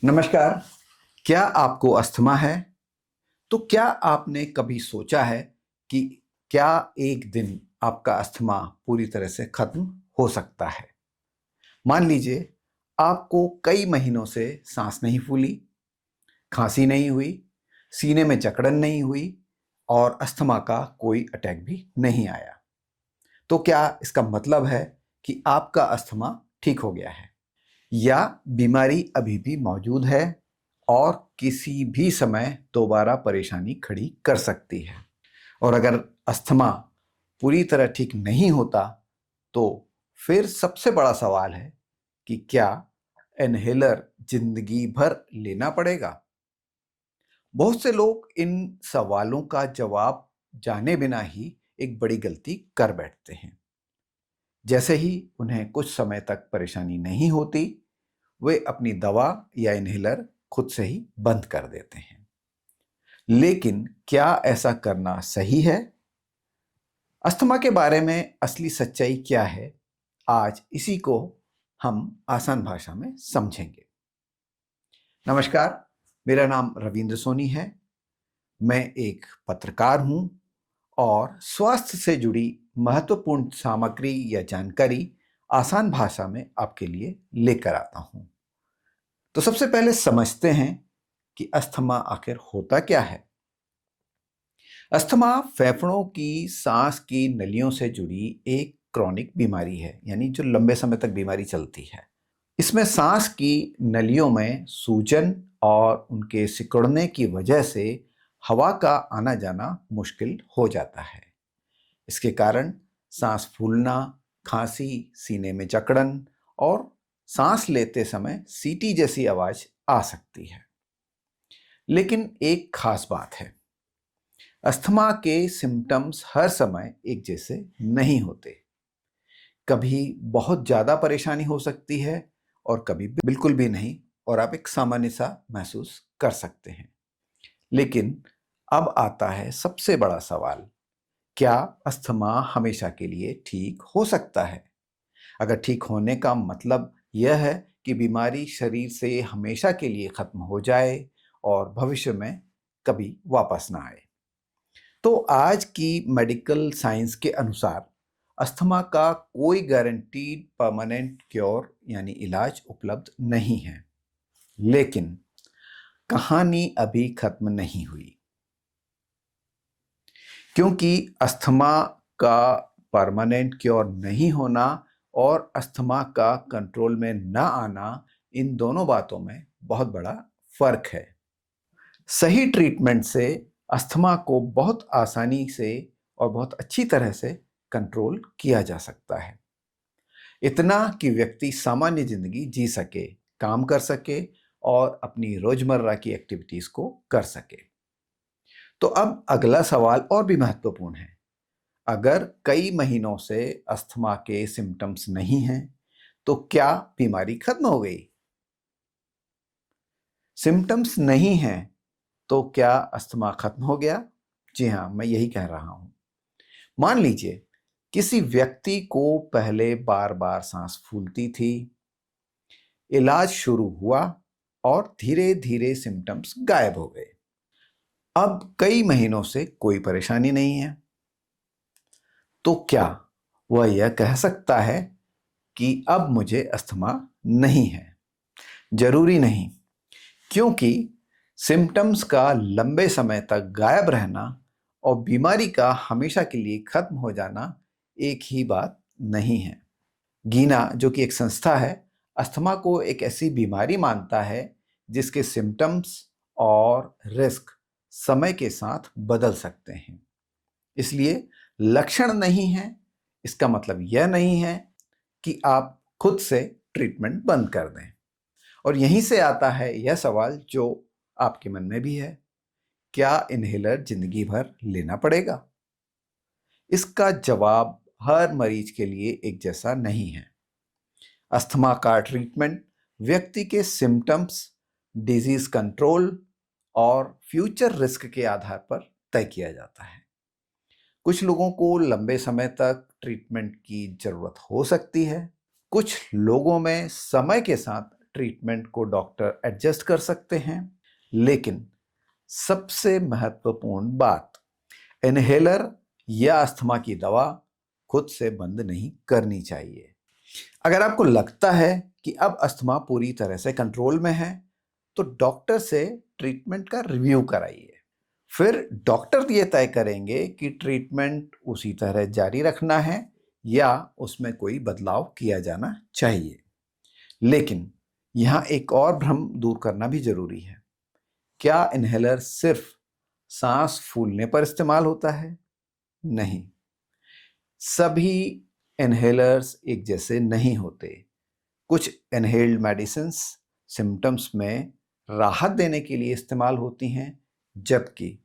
नमस्कार। क्या आपको अस्थमा है? तो क्या आपने कभी सोचा है कि क्या एक दिन आपका अस्थमा पूरी तरह से खत्म हो सकता है? मान लीजिए आपको कई महीनों से सांस नहीं फूली, खांसी नहीं हुई, सीने में जकड़न नहीं हुई और अस्थमा का कोई अटैक भी नहीं आया। तो क्या इसका मतलब है कि आपका अस्थमा ठीक हो गया है? या बीमारी अभी भी मौजूद है और किसी भी समय दोबारा परेशानी खड़ी कर सकती है? और अगर अस्थमा पूरी तरह ठीक नहीं होता तो फिर सबसे बड़ा सवाल है कि क्या इनहेलर जिंदगी भर लेना पड़ेगा? बहुत से लोग इन सवालों का जवाब जाने बिना ही एक बड़ी गलती कर बैठते हैं। जैसे ही उन्हें कुछ समय तक परेशानी नहीं होती, वे अपनी दवा या इनहेलर खुद से ही बंद कर देते हैं। लेकिन क्या ऐसा करना सही है? अस्थमा के बारे में असली सच्चाई क्या है, आज इसी को हम आसान भाषा में समझेंगे। नमस्कार, मेरा नाम रविंद्र सोनी है। मैं एक पत्रकार हूं और स्वास्थ्य से जुड़ी महत्वपूर्ण सामग्री या जानकारी आसान भाषा में आपके लिए लेकर आता हूं। तो सबसे पहले समझते हैं कि अस्थमा आखिर होता क्या है। अस्थमा फेफड़ों की सांस की नलियों से जुड़ी एक क्रॉनिक बीमारी है, यानी जो लंबे समय तक बीमारी चलती है। इसमें सांस की नलियों में सूजन और उनके सिकुड़ने की वजह से हवा का आना जाना मुश्किल हो जाता है। इसके कारण सांस फूलना, खांसी, सीने में जकड़न और सांस लेते समय सीटी जैसी आवाज आ सकती है। लेकिन एक खास बात है, अस्थमा के सिम्टम्स हर समय एक जैसे नहीं होते। कभी बहुत ज़्यादा परेशानी हो सकती है और कभी बिल्कुल भी नहीं, और आप एक सामान्य सा महसूस कर सकते हैं। लेकिन अब आता है सबसे बड़ा सवाल, क्या अस्थमा हमेशा के लिए ठीक हो सकता है? अगर ठीक होने का मतलब यह है कि बीमारी शरीर से हमेशा के लिए खत्म हो जाए और भविष्य में कभी वापस ना आए। तो आज की मेडिकल साइंस के अनुसार अस्थमा का कोई गारंटीड परमानेंट क्योर यानी इलाज उपलब्ध नहीं है। लेकिन कहानी अभी खत्म नहीं हुई, क्योंकि अस्थमा का परमानेंट क्योर नहीं होना और अस्थमा का कंट्रोल में ना आना, इन दोनों बातों में बहुत बड़ा फर्क है। सही ट्रीटमेंट से अस्थमा को बहुत आसानी से और बहुत अच्छी तरह से कंट्रोल किया जा सकता है। इतना कि व्यक्ति सामान्य जिंदगी जी सके, काम कर सके और अपनी रोजमर्रा की एक्टिविटीज को कर सके। तो अब अगला सवाल और भी महत्वपूर्ण है। अगर कई महीनों से अस्थमा के सिम्टम्स नहीं हैं, तो क्या बीमारी खत्म हो गई? सिम्टम्स नहीं हैं तो क्या अस्थमा खत्म हो गया? जी हाँ, मैं यही कह रहा हूं। मान लीजिए किसी व्यक्ति को पहले बार बार सांस फूलती थी, इलाज शुरू हुआ और धीरे धीरे सिम्टम्स गायब हो गए। अब कई महीनों से कोई परेशानी नहीं है, तो क्या वह यह कह सकता है कि अब मुझे अस्थमा नहीं है? जरूरी नहीं, क्योंकि सिम्टम्स का लंबे समय तक गायब रहना और बीमारी का हमेशा के लिए खत्म हो जाना एक ही बात नहीं है। गीना, जो कि एक संस्था है, अस्थमा को एक ऐसी बीमारी मानता है जिसके सिम्टम्स और रिस्क समय के साथ बदल सकते हैं। इसलिए लक्षण नहीं है, इसका मतलब यह नहीं है कि आप खुद से ट्रीटमेंट बंद कर दें। और यहीं से आता है यह सवाल जो आपके मन में भी है, क्या इनहेलर जिंदगी भर लेना पड़ेगा? इसका जवाब हर मरीज के लिए एक जैसा नहीं है। अस्थमा का ट्रीटमेंट व्यक्ति के सिम्टम्स, डिजीज कंट्रोल और फ्यूचर रिस्क के आधार पर तय किया जाता है। कुछ लोगों को लंबे समय तक ट्रीटमेंट की जरूरत हो सकती है, कुछ लोगों में समय के साथ ट्रीटमेंट को डॉक्टर एडजस्ट कर सकते हैं, लेकिन सबसे महत्वपूर्ण बात, इनहेलर या अस्थमा की दवा खुद से बंद नहीं करनी चाहिए। अगर आपको लगता है कि अब अस्थमा पूरी तरह से कंट्रोल में है, तो डॉक्टर से ट्रीटमेंट का रिव्यू कराइए। फिर डॉक्टर ये तय करेंगे कि ट्रीटमेंट उसी तरह जारी रखना है या उसमें कोई बदलाव किया जाना चाहिए। लेकिन यहाँ एक और भ्रम दूर करना भी जरूरी है। क्या इनहेलर सिर्फ सांस फूलने पर इस्तेमाल होता है? नहीं, सभी इनहेलर्स एक जैसे नहीं होते। कुछ इनहेल्ड मेडिसिन्स सिम्टम्स में राहत देने के लिए इस्तेमाल होती हैं, जबकि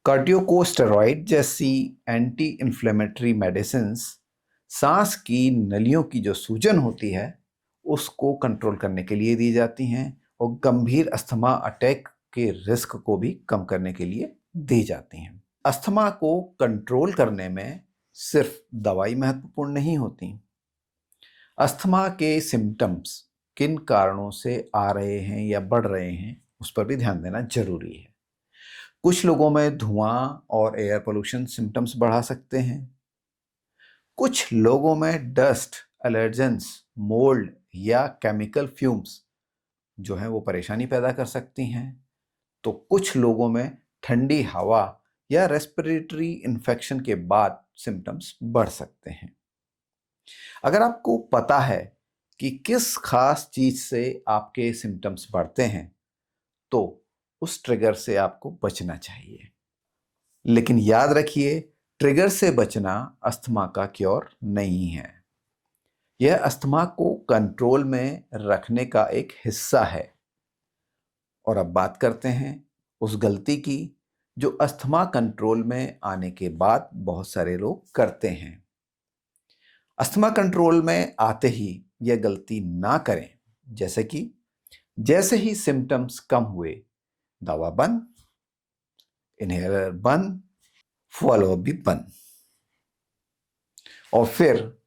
कार्डियोकोस्टेरॉइड जैसी एंटी इन्फ्लेमेटरी मेडिसिन्स सांस की नलियों की जो सूजन होती है उसको कंट्रोल करने के लिए दी जाती हैं और गंभीर अस्थमा अटैक के रिस्क को भी कम करने के लिए दी जाती हैं। अस्थमा को कंट्रोल करने में सिर्फ दवाई महत्वपूर्ण नहीं होती। अस्थमा के सिम्टम्स किन कारणों से आ रहे हैं या बढ़ रहे हैं उस पर भी ध्यान देना जरूरी है। कुछ लोगों में धुआं और एयर पोल्यूशन सिम्टम्स बढ़ा सकते हैं। कुछ लोगों में डस्ट, एलर्जेंस, मोल्ड या केमिकल फ्यूम्स जो हैं वो परेशानी पैदा कर सकती हैं। तो कुछ लोगों में ठंडी हवा या रेस्पिरेटरी इन्फेक्शन के बाद सिम्टम्स बढ़ सकते हैं। अगर आपको पता है कि किस खास चीज से आपके सिम्टम्स बढ़ते हैं, तो उस ट्रिगर से आपको बचना चाहिए। लेकिन याद रखिए, ट्रिगर से बचना अस्थमा का क्योर नहीं है। यह अस्थमा को कंट्रोल में रखने का एक हिस्सा है। और अब बात करते हैं उस गलती की जो अस्थमा कंट्रोल में आने के बाद बहुत सारे लोग करते हैं। अस्थमा कंट्रोल में आते ही यह गलती ना करें, जैसे ही सिम्टम्स कम हुए, दवा बंद, इनहेलर बंद, फॉलो अप भी बंद, और फिर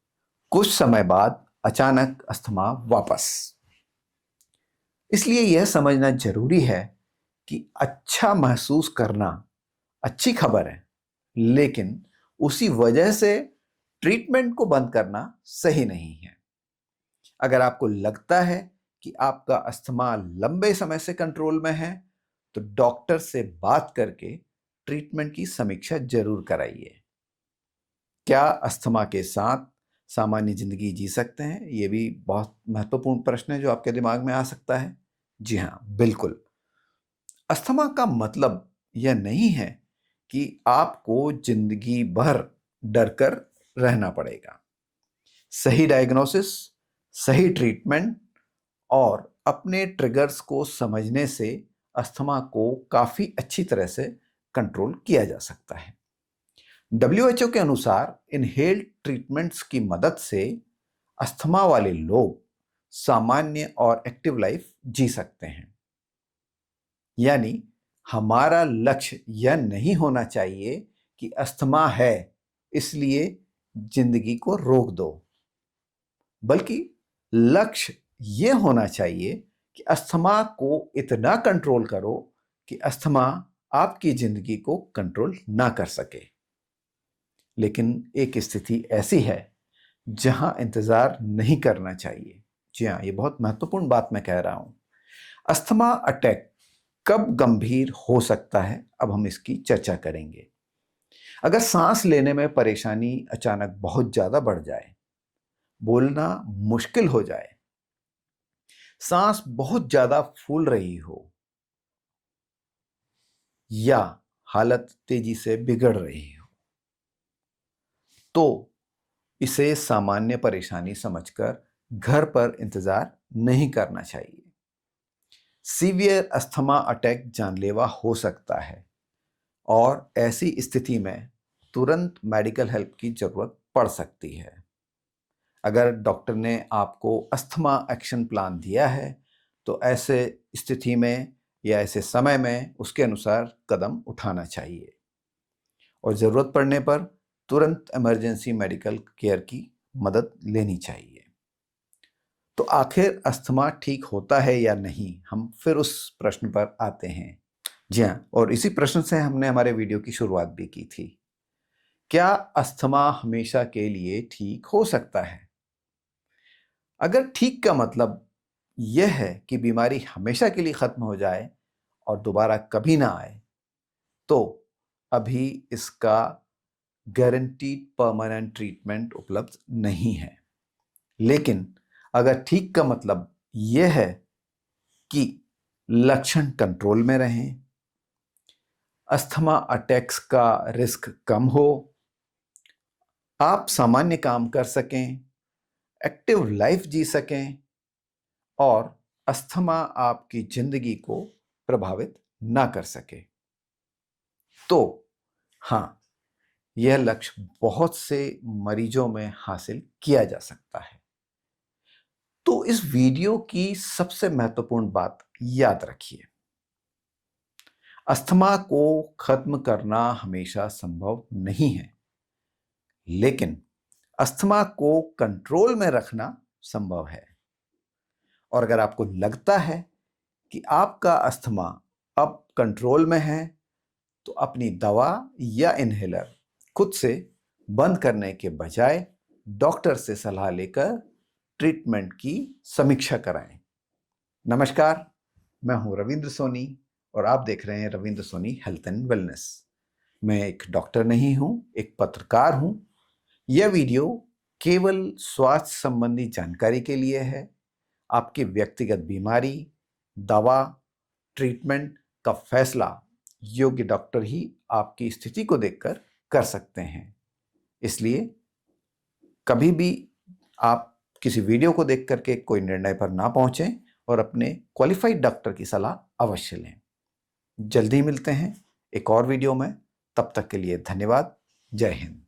कुछ समय बाद अचानक अस्थमा वापस। इसलिए यह समझना जरूरी है कि अच्छा महसूस करना अच्छी खबर है, लेकिन उसी वजह से ट्रीटमेंट को बंद करना सही नहीं है। अगर आपको लगता है कि आपका अस्थमा लंबे समय से कंट्रोल में है, तो डॉक्टर से बात करके ट्रीटमेंट की समीक्षा जरूर कराइए। क्या अस्थमा के साथ सामान्य जिंदगी जी सकते हैं? ये भी बहुत महत्वपूर्ण प्रश्न है जो आपके दिमाग में आ सकता है। जी हाँ, बिल्कुल। अस्थमा का मतलब यह नहीं है कि आपको जिंदगी भर डरकर रहना पड़ेगा। सही डायग्नोसिस, सही ट्रीटमेंट और अपने ट्रिगर्स को समझने से अस्थमा को काफी अच्छी तरह से कंट्रोल किया जा सकता है। WHO के अनुसार इनहेल्ड ट्रीटमेंट्स की मदद से अस्थमा वाले लोग सामान्य और एक्टिव लाइफ जी सकते हैं। यानी हमारा लक्ष्य यह नहीं होना चाहिए कि अस्थमा है इसलिए जिंदगी को रोक दो, बल्कि लक्ष्य यह होना चाहिए कि अस्थमा को इतना कंट्रोल करो कि अस्थमा आपकी जिंदगी को कंट्रोल ना कर सके। लेकिन एक स्थिति ऐसी है जहां इंतजार नहीं करना चाहिए। जी हाँ, ये बहुत महत्वपूर्ण बात मैं कह रहा हूं। अस्थमा अटैक कब गंभीर हो सकता है, अब हम इसकी चर्चा करेंगे। अगर सांस लेने में परेशानी अचानक बहुत ज्यादा बढ़ जाए, बोलना मुश्किल हो जाए, सांस बहुत ज्यादा फूल रही हो या हालत तेजी से बिगड़ रही हो, तो इसे सामान्य परेशानी समझकर घर पर इंतजार नहीं करना चाहिए। सीवियर अस्थमा अटैक जानलेवा हो सकता है और ऐसी स्थिति में तुरंत मेडिकल हेल्प की जरूरत पड़ सकती है। अगर डॉक्टर ने आपको अस्थमा एक्शन प्लान दिया है, तो ऐसे स्थिति में या ऐसे समय में उसके अनुसार कदम उठाना चाहिए और ज़रूरत पड़ने पर तुरंत इमरजेंसी मेडिकल केयर की मदद लेनी चाहिए। तो आखिर अस्थमा ठीक होता है या नहीं, हम फिर उस प्रश्न पर आते हैं। जी हाँ, और इसी प्रश्न से हमने हमारे वीडियो की शुरुआत भी की थी। क्या अस्थमा हमेशा के लिए ठीक हो सकता है? अगर ठीक का मतलब यह है कि बीमारी हमेशा के लिए खत्म हो जाए और दोबारा कभी ना आए, तो अभी इसका गारंटीड परमानेंट ट्रीटमेंट उपलब्ध नहीं है। लेकिन अगर ठीक का मतलब यह है कि लक्षण कंट्रोल में रहें, अस्थमा अटैक्स का रिस्क कम हो, आप सामान्य काम कर सकें, एक्टिव लाइफ जी सकें और अस्थमा आपकी जिंदगी को प्रभावित ना कर सके, तो हाँ, यह लक्ष्य बहुत से मरीजों में हासिल किया जा सकता है। तो इस वीडियो की सबसे महत्वपूर्ण बात याद रखिए, अस्थमा को खत्म करना हमेशा संभव नहीं है, लेकिन अस्थमा को कंट्रोल में रखना संभव है। और अगर आपको लगता है कि आपका अस्थमा अब कंट्रोल में है, तो अपनी दवा या इनहेलर खुद से बंद करने के बजाय डॉक्टर से सलाह लेकर ट्रीटमेंट की समीक्षा कराएं। नमस्कार, मैं हूं रविंद्र सोनी और आप देख रहे हैं Ravindra Soni health and wellness. मैं एक डॉक्टर नहीं हूं, एक पत्रकार हूं। यह वीडियो केवल स्वास्थ्य संबंधी जानकारी के लिए है। आपकी व्यक्तिगत बीमारी, दवा, ट्रीटमेंट का फैसला योग्य डॉक्टर ही आपकी स्थिति को देखकर कर सकते हैं। इसलिए कभी भी आप किसी वीडियो को देख करके कोई निर्णय पर ना पहुंचें और अपने क्वालिफाइड डॉक्टर की सलाह अवश्य लें। जल्दी मिलते हैं एक और वीडियो में। तब तक के लिए धन्यवाद। जय हिंद।